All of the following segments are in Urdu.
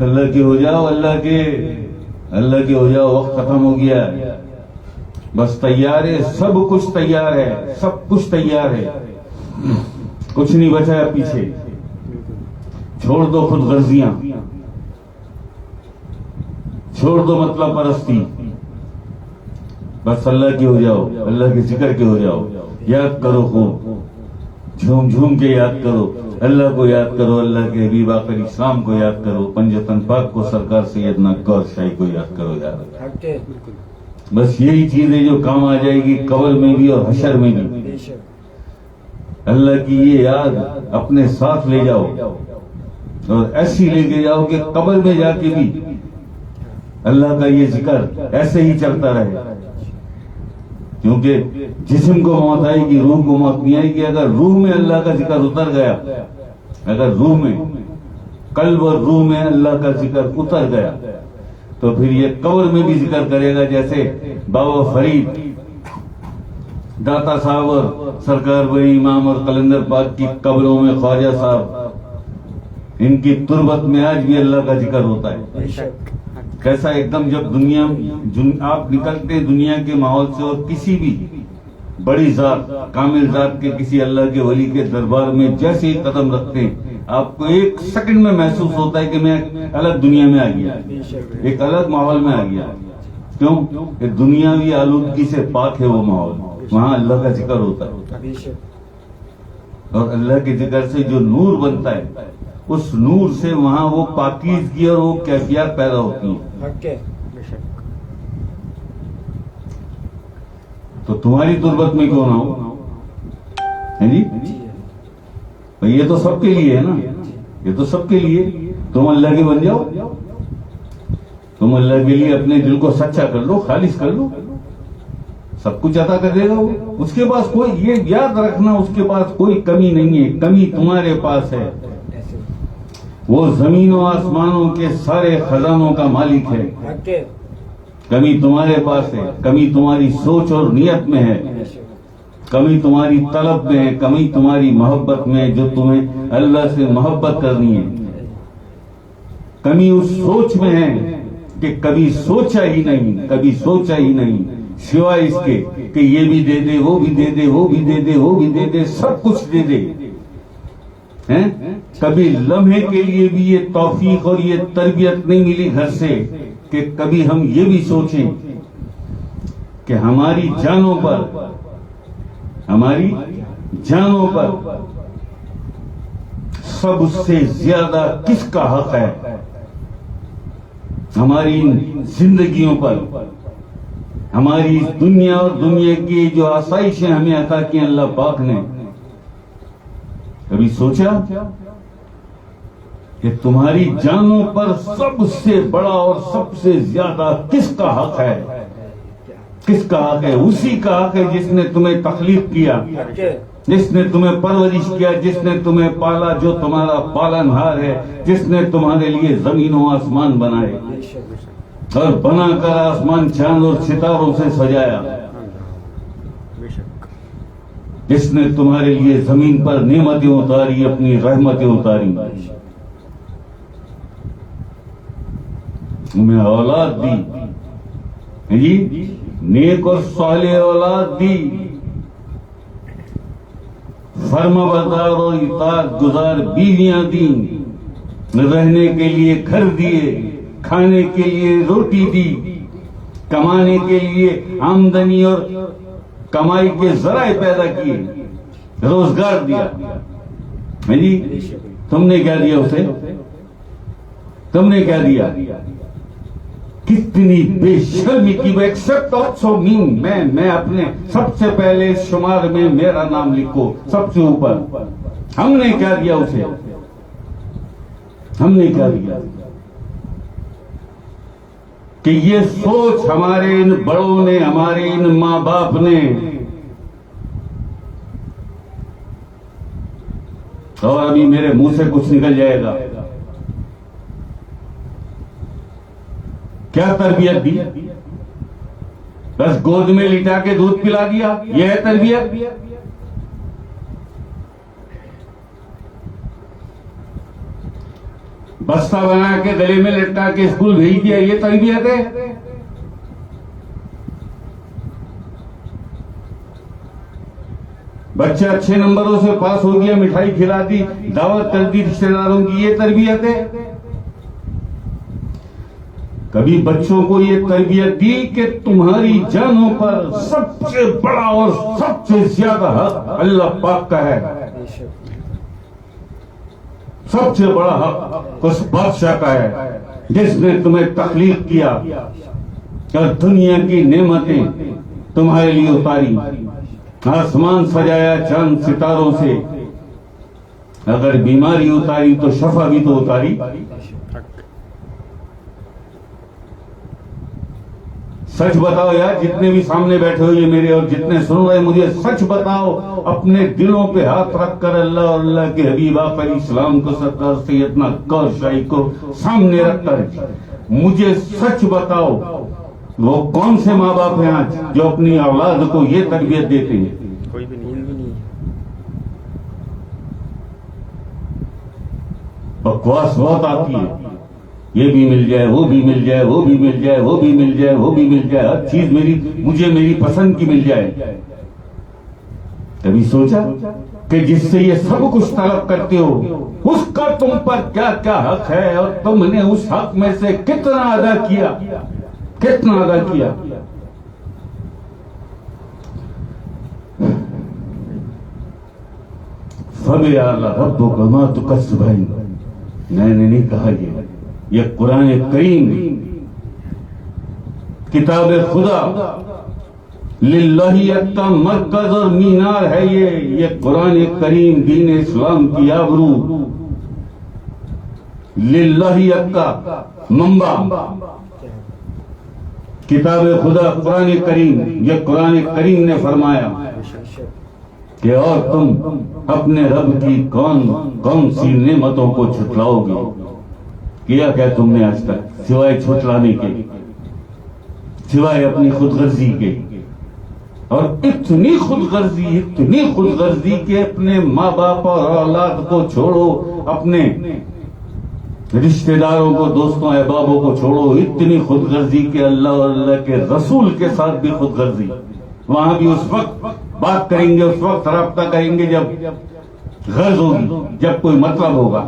اللہ کے ہو جاؤ، اللہ کے ہو جاؤ، وقت ختم ہو گیا، بس تیار ہے، سب کچھ تیار ہے، سب کچھ تیار ہے، کچھ نہیں بچا ہے پیچھے. چھوڑ دو خود غرضیاں، چھوڑ دو مطلب پرستی، بس اللہ کے ہو جاؤ، اللہ کے ذکر کے ہو جاؤ. یاد کرو خوب، جھوم جھوم کے یاد کرو، اللہ کو یاد کرو، اللہ کے حبیب آقا اسلام کو یاد کرو، پنجتن پاک کو، سرکار سیدنا گور شاہی کو یاد کرو. یاد بس یہی چیز ہے جو کام آ جائے گی قبر میں بھی اور حشر میں بھی. اللہ کی یہ یاد اپنے ساتھ لے جاؤ اور ایسی لے کے جاؤ کہ قبر میں جا کے بھی اللہ کا یہ ذکر ایسے ہی چلتا رہے. کیونکہ جسم کو موت آئے گی، روح کو موت نہیں آئے گی. اگر روح میں اللہ کا ذکر اتر گیا، اگر روح میں، قلب اور روح میں اللہ کا ذکر اتر گیا تو پھر یہ قبر میں بھی ذکر کرے گا. جیسے بابا فرید، داتا صاحب اور سرکار بڑی امام اور قلندر پاک کی قبروں میں خواجہ صاحب، ان کی تربت میں آج بھی اللہ کا ذکر ہوتا ہے. کیسا ایک دم جب دنیا آپ نکلتے دنیا کے ماحول سے اور کسی بھی بڑی ذات، کامل ذات کے کسی اللہ کے ولی کے دربار میں جیسے ہی قدم رکھتے ہیں، آپ کو ایک سیکنڈ میں محسوس ہوتا ہے کہ میں الگ دنیا میں آ گیا، ایک الگ ماحول میں آ گیا. کیوں کہ دنیاوی آلودگی سے پاک ہے وہ ماحول، وہاں اللہ کا ذکر ہوتا ہے. اور اللہ کے ذکر سے جو نور بنتا ہے، اس نور سے وہاں وہ پاکیزگی اور وہ کیفیات پیدا ہوتی ہیں. تو تمہاری تربت میں کیوں نہ ہو؟ جی یہ تو سب کے لیے ہے نا، یہ تو سب کے لیے. تم اللہ کے بن جاؤ، تم اللہ کے لیے اپنے دل کو سچا کر لو، خالص کر لو، سب کچھ عطا کر دے گا وہ. اس کے پاس کوئی، یہ یاد رکھنا، اس کے پاس کوئی کمی نہیں ہے، کمی تمہارے پاس ہے. وہ زمین و آسمانوں کے سارے خزانوں کا مالک ہے. کمی تمہارے پاس ہے، کمی تمہاری سوچ اور نیت میں ہے، کمی تمہاری طلب میں ہے، کمی تمہاری محبت میں ہے، جو تمہیں اللہ سے محبت کرنی ہے. کمی اس سوچ میں ہے کہ کبھی سوچا ہی نہیں، کبھی سوچا ہی نہیں سوائے اس کے کہ یہ بھی دے دے، وہ بھی دے دے، وہ بھی دے دے، وہ بھی دے دے، سب کچھ دے دے. کبھی لمحے کے لیے بھی یہ توفیق اور یہ تربیت نہیں ملی گھر سے کہ کبھی ہم یہ بھی سوچیں کہ ہماری جانوں پر، ہماری جانوں پر سب سے زیادہ کس کا حق ہے. ہماری زندگیوں پر، ہماری دنیا اور دنیا کی جو آسائشیں ہمیں عطا کی اللہ پاک نے، کبھی سوچا کہ تمہاری جانوں پر سب سے بڑا اور سب سے زیادہ کس کا حق ہے؟ کس کا حق ہے؟ اسی کا حق ہے جس نے تمہیں تخلیق کیا، جس نے تمہیں پرورش کیا، جس نے تمہیں پالا، جو تمہارا پالنہار ہے، جس نے تمہارے لیے زمین و آسمان بنائے اور بنا کر آسمان چاند اور ستاروں سے سجایا، جس نے تمہارے لیے زمین پر نعمتیں اتاری، اپنی رحمتیں اتاری، تمہیں اولاد دی، جی نیک اور صالح اولاد دی، فرما بردار اور اطاعت گزار بیویاں دیں، رہنے کے لیے گھر دیے، کھانے کے لیے روٹی دی، کمانے کے لیے آمدنی اور کمائی کے ذرائع پیدا کیے، روزگار دیا. جی تم نے کیا دیا اسے؟ تم نے کیا دیا؟ کتنی بے شرمی کی. وہ ایکسپٹ آلسو مین، میں اپنے سب سے پہلے شمار میں میرا نام لکھو سب سے اوپر. ہم نے کیا دیا اسے؟ ہم نے کیا دیا؟ کہ یہ سوچ ہمارے ان بڑوں نے، ہمارے ان ماں باپ نے، اور ابھی میرے منہ سے کچھ نکل جائے گا، کیا تربیت دی؟ بس گود میں لٹا کے دودھ پلا دیا، یہ ہے تربیت؟ بستہ بنا کے گلے میں لٹکا کے اسکول بھیج دیا، یہ تربیت ہے؟ بچہ اچھے نمبروں سے پاس ہو گیا، مٹھائی کھلا دی، دعوت کر دی رشتے داروں کی، یہ تربیت ہے؟ کبھی بچوں کو یہ تربیت دی کہ تمہاری جانوں پر سب سے بڑا اور سب سے زیادہ حق اللہ پاک کا ہے، سب سے بڑا حق اس بادشاہ کا ہے جس نے تمہیں تخلیق کیا اور دنیا کی نعمتیں تمہارے لیے اتاری، آسمان سجایا چاند ستاروں سے، اگر بیماری اتاری تو شفا بھی تو اتاری۔ سچ بتاؤ یار، جتنے بھی سامنے بیٹھے ہو یہ میرے اور جتنے سن رہے مجھے، سچ بتاؤ، اپنے دلوں پہ ہاتھ رکھ کر اللہ اور اللہ کے حبیب آقا علیہ السلام کو، سرکار سیدنا کور شاہی کو سامنے رکھ کر مجھے سچ بتاؤ، وہ کون سے ماں باپ ہیں آج جو اپنی اولاد کو یہ تربیت دیتے ہیں؟ کوئی بھی نہیں۔ بکواس بہت آتی ہے، یہ بھی مل جائے، وہ بھی مل جائے، وہ بھی مل جائے، وہ بھی مل جائے، وہ بھی مل جائے، ہر چیز مجھے میری پسند کی مل جائے۔ کبھی سوچا کہ جس سے یہ سب کچھ طلب کرتے ہو اس کا تم پر کیا کیا حق ہے اور تم نے اس حق میں سے کتنا ادا کیا، کتنا ادا کیا؟ فَبِعَلَى رَبُّكَ مَا تُكَسِّبَيْنَ، میں نے نہیں کہا یہ قرآن کریم کتاب خدا للہ یکتا مرکز اور مینار ہے، یہ قرآن کریم دین اسلام کی آبرو، للہ یکتا منبع کتاب خدا قرآن کریم، یہ قرآن کریم نے فرمایا کہ اور تم اپنے رب کی کون سی نعمتوں کو چھٹلاؤ گے؟ کیا کیا تم نے آج تک سوائے چھٹلانے کے، سوائے اپنی خود غرضی کے؟ اور اتنی خود غرضی کہ اپنے ماں باپ اور اولاد کو چھوڑو، اپنے رشتہ داروں کو، دوستوں احبابوں کو چھوڑو، اتنی خود غرضی کہ اللہ اور اللہ کے رسول کے ساتھ بھی خود غرضی۔ وہاں بھی اس وقت بات کریں گے، اس وقت رابطہ کریں گے جب غرض ہوگی، جب کوئی مطلب ہوگا۔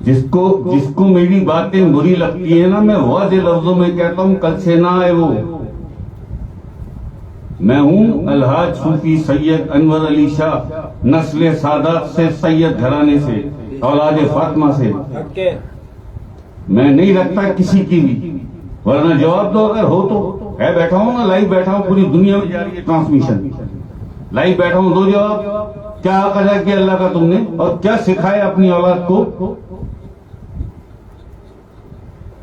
جس کو میری باتیں بری لگتی ہیں نا، میں واضح لفظوں میں کہتا ہوں، کل سے نہ آئے وہ۔ میں ہوں الحاج صوفی سید انور علی شاہ، نسل سادات سے، سید گھرانے سے، اولاد فاطمہ سے۔ میں نہیں رکھتا کسی کی بھی، ورنہ جواب دو اگر ہو تو۔ ہے بیٹھا ہوں نا، لائیو بیٹھا ہوں، پوری دنیا میں جاری ہے ٹرانسمیشن، لائیو بیٹھا ہوں، دو جواب۔ کیا حق ادا کیا اللہ کا تم نے، اور کیا سکھایا اپنی اولاد کو؟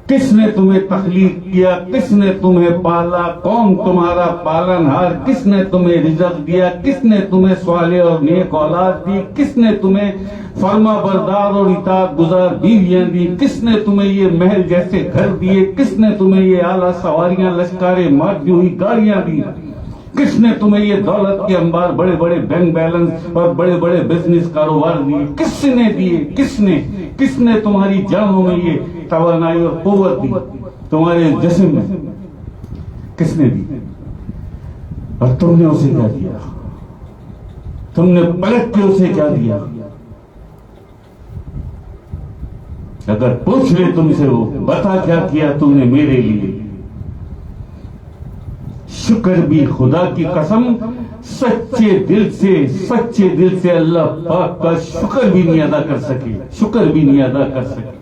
کس نے تمہیں تخلیق کیا؟ کس نے تمہیں پالا؟ کون تمہارا پالن ہار؟ کس نے تمہیں رزق دیا؟ کس نے تمہیں صالح اور نیک اولاد دی؟ کس نے تمہیں فرما بردار اور اطاعت گزار بیویاں دی؟ کس نے تمہیں یہ محل جیسے گھر دیے؟ کس نے تمہیں یہ اعلیٰ سواریاں، لشکاریں مارتی ہوئی گاڑیاں دی؟ کس نے تمہیں یہ دولت کے انبار، بڑے بڑے بینک بیلنس اور بڑے بڑے بزنس کاروبار دیے؟ کس نے دیے؟ کس نے تمہاری جانوں میں یہ توانائی اور قوت دی؟ تمہارے جسم میں کس نے دی؟ اور تم نے اسے کیا دیا؟ تم نے پلٹ کے اسے کیا دیا؟ اگر پوچھ لے تم سے وہ، بتا کیا کیا تم نے میرے لیے؟ شکر بھی خدا کی قسم سچے دل سے اللہ پاک کا شکر بھی نہیں ادا کر سکے، شکر بھی نہیں ادا کر سکے۔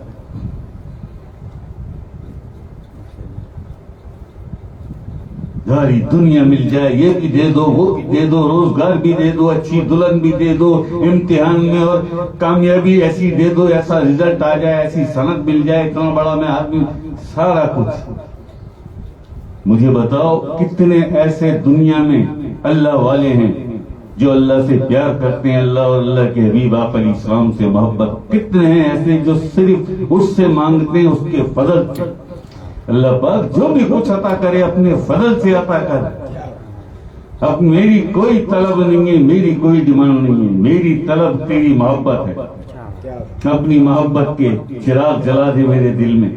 ساری دنیا مل جائے، یہ بھی دے دو، وہ بھی دے دو، روزگار بھی دے دو، اچھی دلہن بھی دے دو، امتحان میں اور کامیابی ایسی دے دو، ایسا رزلٹ آ جائے، ایسی سند مل جائے، اتنا بڑا میں آدمی، سارا کچھ۔ مجھے بتاؤ کتنے ایسے دنیا میں اللہ والے ہیں جو اللہ سے پیار کرتے ہیں، اللہ اور اللہ کے حبیب آقا علیہ السلام سے محبت؟ کتنے ہیں ایسے جو صرف اس سے مانگتے ہیں، اس کے فضل سے؟ اللہ پاک جو بھی کچھ عطا کرے اپنے فضل سے عطا کر، اب میری کوئی طلب نہیں ہے, میری کوئی ڈیمانڈ نہیں ہے, میری طلب تیری محبت ہے. اپنی محبت کے چراغ جلا دے میرے دل میں,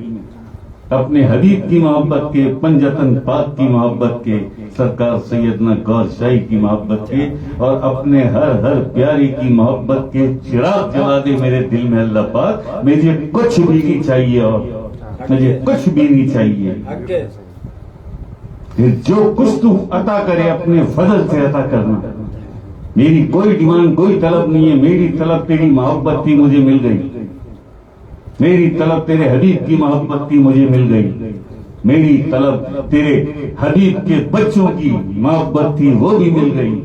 اپنے حبیب کی محبت کے, پنجتن پاک کی محبت کے, سرکار سیدنا گور شاہی کی محبت کے, اور اپنے ہر پیاری کی محبت کے چراغ جلا دے میرے دل میں اللہ پاک. مجھے کچھ بھی نہیں چاہیے, اور مجھے کچھ بھی نہیں چاہیے. پھر جو کچھ تو عطا کرے اپنے فضل سے عطا کرنا. میری کوئی ڈیمانڈ, کوئی طلب نہیں ہے. میری طلب تیری محبت تھی, مجھے مل گئی. میری طلب تیرے حبیب کی محبت تھی, مجھے مل گئی. میری طلب تیرے حبیب کے بچوں کی محبت تھی, وہ بھی مل گئی.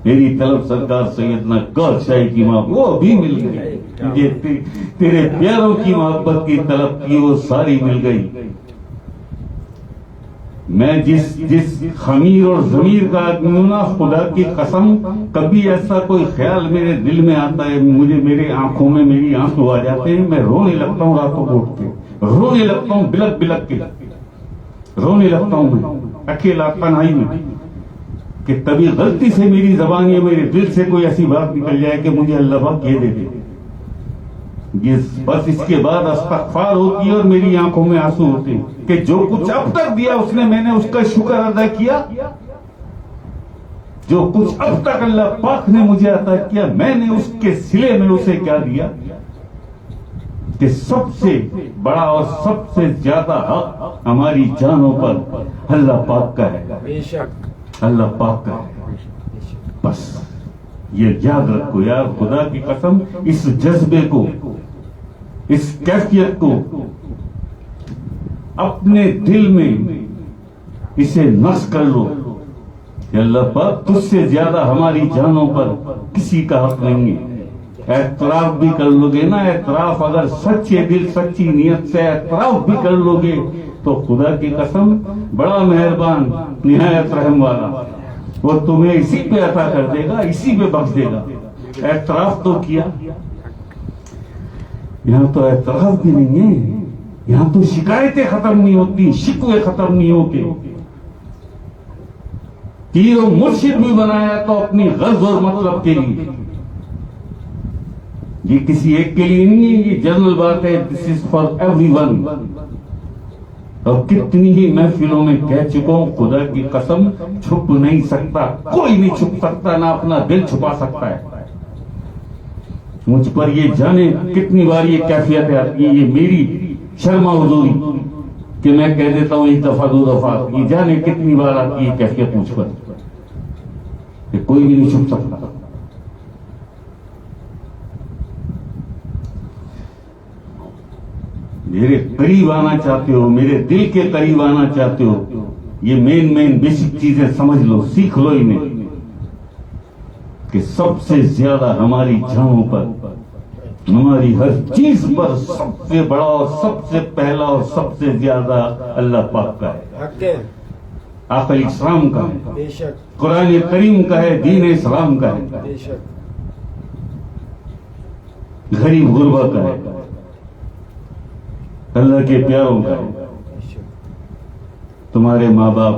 میری طلب سرکار سیدنا گور شاہی کی محبت, وہ بھی مل گئی. مجھے تیرے پیاروں کی محبت کی طلب کی, وہ ساری مل گئی. میں جس خمیر اور ضمیر کا آدمی ہوں نا, خدا کی قسم کبھی ایسا کوئی خیال میرے دل میں آتا ہے, مجھے میرے آنکھوں میں میری آنسو آ جاتے ہیں, میں رونے لگتا ہوں راتوں کو اٹھ کے, رونے لگتا ہوں بلک بلک کے, رونے لگتا ہوں میں اکیلا تنہائی میں, کہ کبھی غلطی سے میری زبان یا میرے دل سے کوئی ایسی بات نکل جائے کہ مجھے اللہ پاک یہ دے دے. بس اس کے بعد استغفار ہوتی ہے اور میری آنکھوں میں آنسو ہوتے ہیں کہ جو کچھ اب تک دیا اس نے, میں نے اس کا شکر ادا کیا. جو کچھ اب تک اللہ پاک نے مجھے عطا کیا, میں نے اس کے صلے میں اسے کیا دیا, کہ سب سے بڑا اور سب سے زیادہ حق ہماری جانوں پر اللہ پاک کا ہے, اللہ پاک کا ہے. بس یہ یاد رکھو یار, خدا کی قسم اس جذبے کو, اس کیفیت کو اپنے دل میں اسے نصب کر لو کہ اللہ پاک تجھ سے زیادہ ہماری جانوں پر کسی کا حق نہیں ہے. اعتراف بھی کر لو گے نا, اعتراف اگر سچے دل سچی نیت سے اعتراف بھی کر لو گے تو خدا کی قسم بڑا مہربان نہایت رحم والا, وہ تمہیں اسی پہ عطا کر دے گا, اسی پہ بخش دے گا. اعتراف تو کیا. یہاں تو اعتراف بھی نہیں ہے, یہاں تو شکایتیں ختم نہیں ہوتی, شکوے ختم نہیں ہوتے. پیر و مرشد بھی بنایا تو اپنی غرض اور مطلب کے لیے, یہ کسی ایک کے لیے نہیں ہے, یہ جنرل بات ہے. دس از فار ایوری ون. اور کتنی ہی محفلوں میں کہہ چکا ہوں, خدا کی قسم چھپ نہیں سکتا, کوئی نہیں چھپ سکتا, نہ اپنا دل چھپا سکتا ہے. مجھ پر یہ جانے کتنی بار یہ کیفیت آتی ہے, یہ میری شرما حضوری کہ میں کہہ دیتا ہوں ایک دفعہ دو دفعہ, یہ جانے کتنی بار آتی ہے کیفیت مجھ پر, کہ کوئی بھی نہیں چھپ سکتا. میرے قریب آنا چاہتے ہو, میرے دل کے قریب آنا چاہتے ہو, یہ مین بیسک چیزیں سمجھ لو, سیکھ لو انہیں, کہ سب سے زیادہ ہماری جانوں پر, ہماری ہر چیز پر سب سے بڑا اور سب سے پہلا اور سب سے زیادہ اللہ پاک کا ہے, آقا اسلام کا ہے, قرآن کریم کا ہے, دین اسلام کا ہے, غریب غربا کا ہے, اللہ کے پیاروں کا ہے. تمہارے ماں باپ,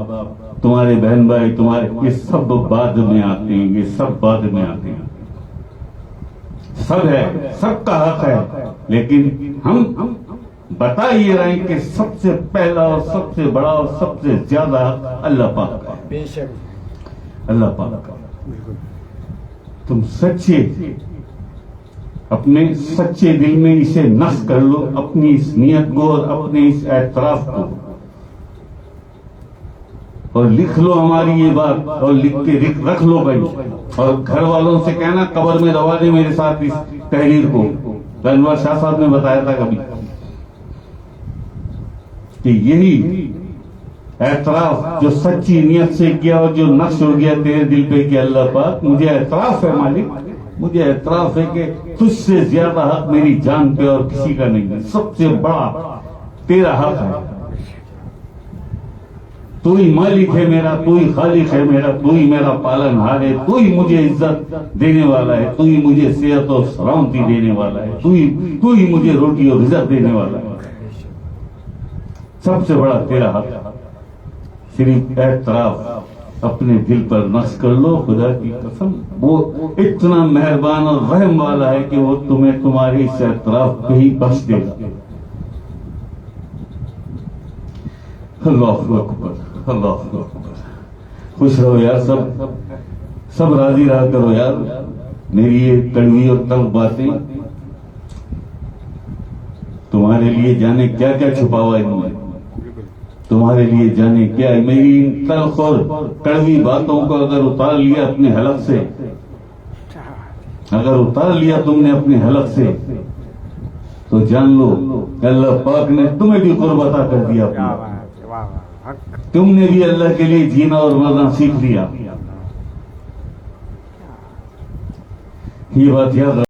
تمہارے بہن بھائی, تمہارے, یہ سب بعد میں آتے ہیں, یہ سب بعد میں آتے ہیں. سب ہے, سب کا حق ہے, لیکن ہم بتا یہ رہے ہیں کہ سب سے پہلا اور سب سے بڑا اور سب سے زیادہ حق اللہ پاک کا ہے, اللہ پاک کا. تم سچے, اپنے سچے دل میں اسے نصب کر لو, اپنی اس نیت کو اور اپنے اس اعتراف کو, اور لکھ لو ہماری یہ بات, اور لکھ کے رکھ لو بھائی, اور گھر والوں سے کہنا قبر میں دبا دے میرے ساتھ اس تحریر کو. انور شاہ صاحب نے بتایا تھا کبھی کہ یہی اعتراف جو سچی نیت سے کیا اور جو نقش ہو گیا تیرے دل پہ کہ اللہ پاک مجھے اعتراف ہے مالک, مجھے اعتراف ہے کہ تجھ سے زیادہ حق میری جان پہ اور کسی کا نہیں ہے, سب سے بڑا تیرا حق ہے. تو ہی مالک ہے میرا, تو ہی خالق ہے میرا, تو ہی میرا پالن ہار ہے, تو ہی مجھے عزت دینے والا ہے, تو ہی مجھے صحت اور سلامتی دینے والا ہے, تو ہی مجھے روٹی اور عزت دینے والا ہے. سب سے بڑا تیرا حق, صرف اعتراف اپنے دل پر نقش کر لو. خدا کی قسم وہ اتنا مہربان اور رحم والا ہے کہ وہ تمہیں تمہارے اس اعتراف پہ ہی بخش دے گا. اللہ اکبر اللہ اکبر. خوش رہو یار, سب راضی رہا کرو یار. میری یہ کڑوی اور تلخ باتیں تمہارے لیے جانے کیا کیا چھپا ہوا ہے انہوں نے, تمہارے لیے جانے کیا ہے. میری ان تلخ اور کڑوی باتوں کو اگر اتار لیا اپنے حلق سے, اگر اتار لیا تم نے اپنے حلق سے, تو جان لو اللہ پاک نے تمہیں بھی قرب عطا کر دیا. تم نے بھی اللہ کے لیے جینا اور مرنا سیکھ لیا. یہ بات یاد